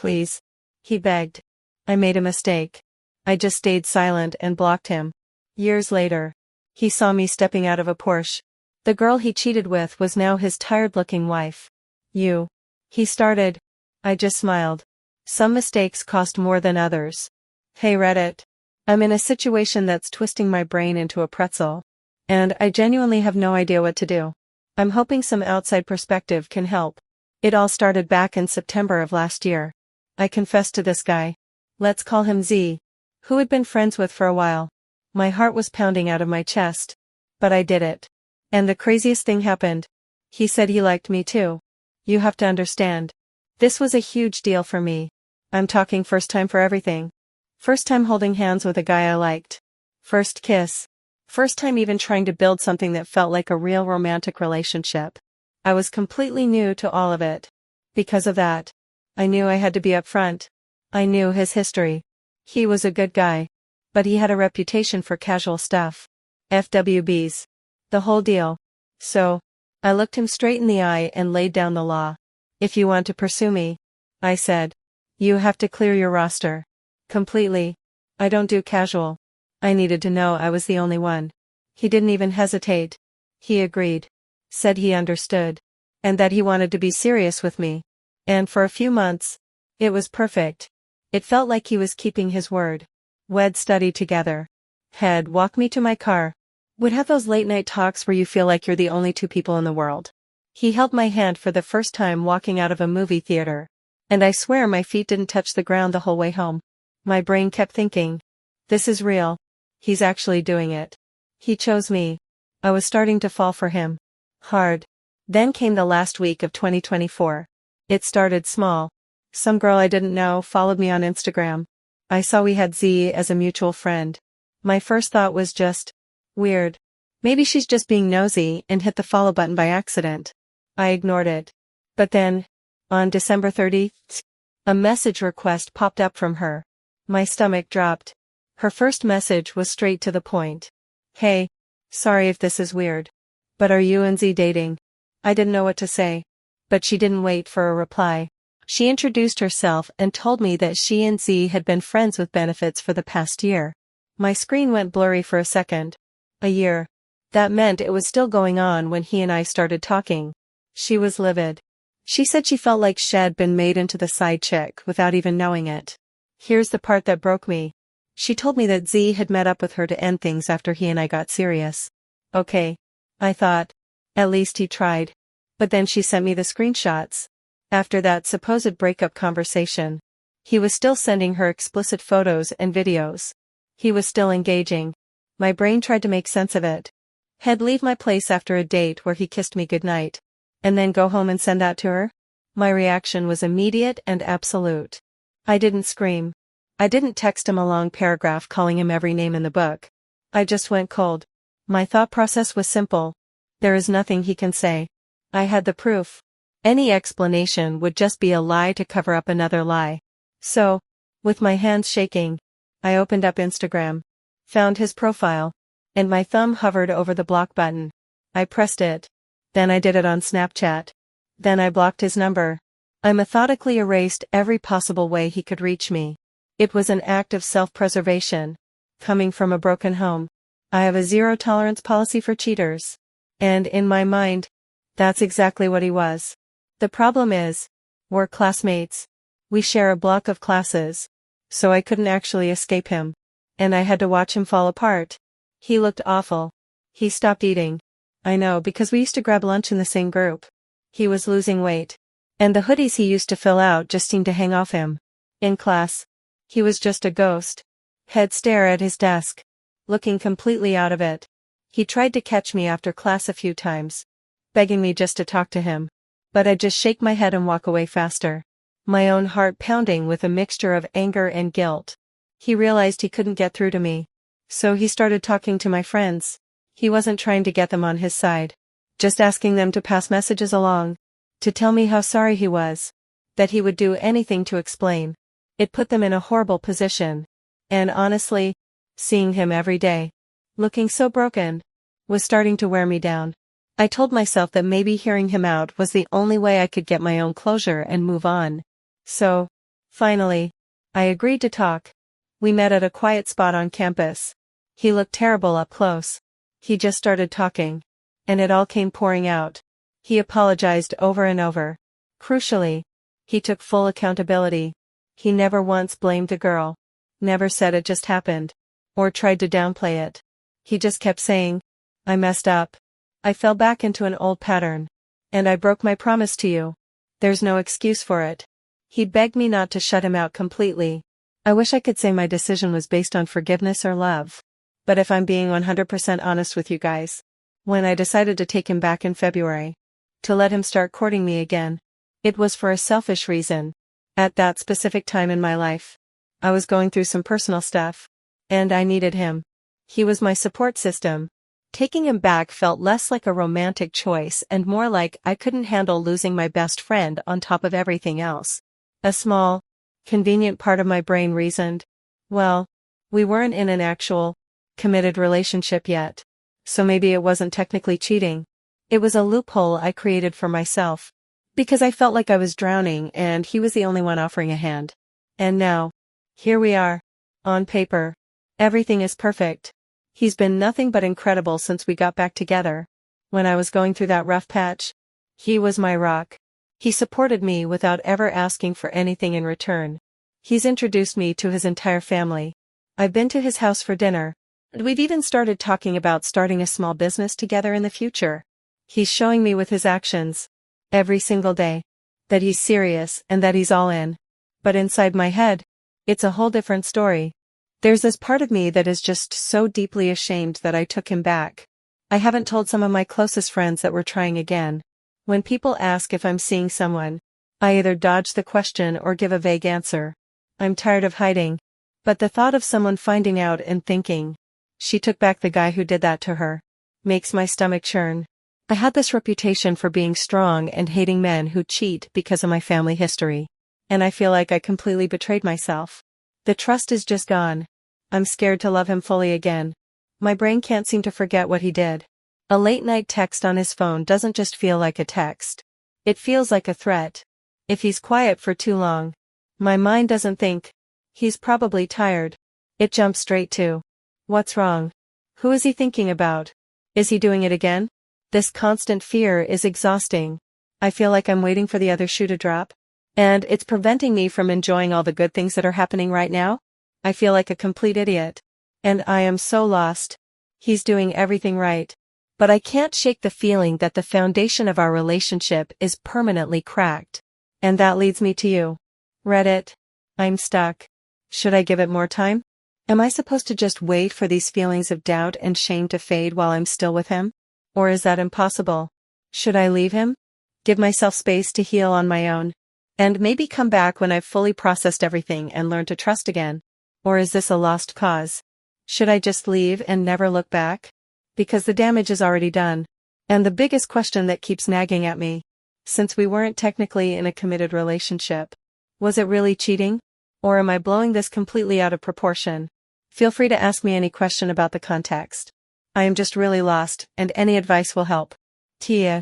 Please. He begged. I made a mistake. I just stayed silent and blocked him. Years later, he saw me stepping out of a Porsche. The girl he cheated with was now his tired-looking wife. You. He started. I just smiled. Some mistakes cost more than others. Hey Reddit. I'm in a situation that's twisting my brain into a pretzel. And I genuinely have no idea what to do. I'm hoping some outside perspective can help. It all started back in September of last year. I confessed to this guy. Let's call him Z. Who had been friends with for a while. My heart was pounding out of my chest. But I did it. And the craziest thing happened. He said he liked me too. You have to understand. This was a huge deal for me. I'm talking first time for everything. First time holding hands with a guy I liked. First kiss. First time even trying to build something that felt like a real romantic relationship. I was completely new to all of it. Because of that, I knew I had to be upfront. I knew his history. He was a good guy. But he had a reputation for casual stuff. FWBs. The whole deal. So, I looked him straight in the eye and laid down the law. If you want to pursue me, I said, you have to clear your roster. Completely. I don't do casual. I needed to know I was the only one. He didn't even hesitate. He agreed. Said he understood. And that he wanted to be serious with me. And for a few months, it was perfect. It felt like he was keeping his word. We'd study together. He'd walk me to my car. Would have those late night talks where you feel like you're the only two people in the world. He held my hand for the first time walking out of a movie theater. And I swear my feet didn't touch the ground the whole way home. My brain kept thinking. This is real. He's actually doing it. He chose me. I was starting to fall for him. Hard. Then came the last week of 2024. It started small. Some girl I didn't know followed me on Instagram. I saw we had Z as a mutual friend. My first thought was just, weird. Maybe she's just being nosy and hit the follow button by accident. I ignored it. But then, on December 30th, a message request popped up from her. My stomach dropped. Her first message was straight to the point. Hey, sorry if this is weird. But are you and Z dating? I didn't know what to say. But she didn't wait for a reply. She introduced herself and told me that she and Z had been friends with benefits for the past year. My screen went blurry for a second. A year. That meant it was still going on when he and I started talking. She was livid. She said she felt like she'd been made into the side chick without even knowing it. Here's the part that broke me. She told me that Z had met up with her to end things after he and I got serious. Okay. I thought. At least he tried. But then she sent me the screenshots. After that supposed breakup conversation. He was still sending her explicit photos and videos. He was still engaging. My brain tried to make sense of it. He'd leave my place after a date where he kissed me goodnight. And then go home and send that to her? My reaction was immediate and absolute. I didn't scream. I didn't text him a long paragraph calling him every name in the book. I just went cold. My thought process was simple. There is nothing he can say. I had the proof. Any explanation would just be a lie to cover up another lie. So, with my hands shaking, I opened up Instagram. Found his profile. And my thumb hovered over the block button. I pressed it. Then I did it on Snapchat. Then I blocked his number. I methodically erased every possible way he could reach me. It was an act of self-preservation. Coming from a broken home. I have a zero-tolerance policy for cheaters. And in my mind, that's exactly what he was. The problem is, we're classmates. We share a block of classes. So I couldn't actually escape him. And I had to watch him fall apart. He looked awful. He stopped eating. I know, because we used to grab lunch in the same group. He was losing weight. And the hoodies he used to fill out just seemed to hang off him. In class, he was just a ghost. He'd stare at his desk, looking completely out of it. He tried to catch me after class a few times, begging me just to talk to him. But I'd just shake my head and walk away faster. My own heart pounding with a mixture of anger and guilt. He realized he couldn't get through to me. So he started talking to my friends. He wasn't trying to get them on his side. Just asking them to pass messages along. To tell me how sorry he was. That he would do anything to explain. It put them in a horrible position. And honestly, seeing him every day, looking so broken, was starting to wear me down. I told myself that maybe hearing him out was the only way I could get my own closure and move on. So, Finally, I agreed to talk. We met at a quiet spot on campus. He looked terrible up close. He just started talking. And it all came pouring out. He apologized over and over. Crucially, he took full accountability. He never once blamed the girl. Never said it just happened. Or tried to downplay it. He just kept saying, I messed up. I fell back into an old pattern. And I broke my promise to you. There's no excuse for it. He begged me not to shut him out completely. I wish I could say my decision was based on forgiveness or love. But if I'm being 100% honest with you guys, when I decided to take him back in February, to let him start courting me again, it was for a selfish reason. At that specific time in my life, I was going through some personal stuff, and I needed him. He was my support system. Taking him back felt less like a romantic choice and more like I couldn't handle losing my best friend on top of everything else. A small, convenient part of my brain reasoned, well, we weren't in an actual, committed relationship yet, so maybe it wasn't technically cheating. It was a loophole I created for myself, because I felt like I was drowning and he was the only one offering a hand. And now, here we are. On paper, everything is perfect. He's been nothing but incredible since we got back together. When I was going through that rough patch, he was my rock. He supported me without ever asking for anything in return. He's introduced me to his entire family. I've been to his house for dinner, and we've even started talking about starting a small business together in the future. He's showing me with his actions, every single day, that he's serious and that he's all in. But inside my head, it's a whole different story. There's this part of me that is just so deeply ashamed that I took him back. I haven't told some of my closest friends that we're trying again. When people ask if I'm seeing someone, I either dodge the question or give a vague answer. I'm tired of hiding. But the thought of someone finding out and thinking, she took back the guy who did that to her, makes my stomach churn. I had this reputation for being strong and hating men who cheat because of my family history. And I feel like I completely betrayed myself. The trust is just gone. I'm scared to love him fully again. My brain can't seem to forget what he did. A late-night text on his phone doesn't just feel like a text. It feels like a threat. If he's quiet for too long, my mind doesn't think, he's probably tired. It jumps straight to, what's wrong? Who is he thinking about? Is he doing it again? This constant fear is exhausting. I feel like I'm waiting for the other shoe to drop. And it's preventing me from enjoying all the good things that are happening right now. I feel like a complete idiot. And I am so lost. He's doing everything right. But I can't shake the feeling that the foundation of our relationship is permanently cracked. And that leads me to you. Reddit. I'm stuck. Should I give it more time? Am I supposed to just wait for these feelings of doubt and shame to fade while I'm still with him? Or is that impossible? Should I leave him? Give myself space to heal on my own? And maybe come back when I've fully processed everything and learned to trust again? Or is this a lost cause? Should I just leave and never look back? Because the damage is already done. And the biggest question that keeps nagging at me, since we weren't technically in a committed relationship, was it really cheating? Or am I blowing this completely out of proportion? Feel free to ask me any question about the context. I am just really lost, and any advice will help. Tia.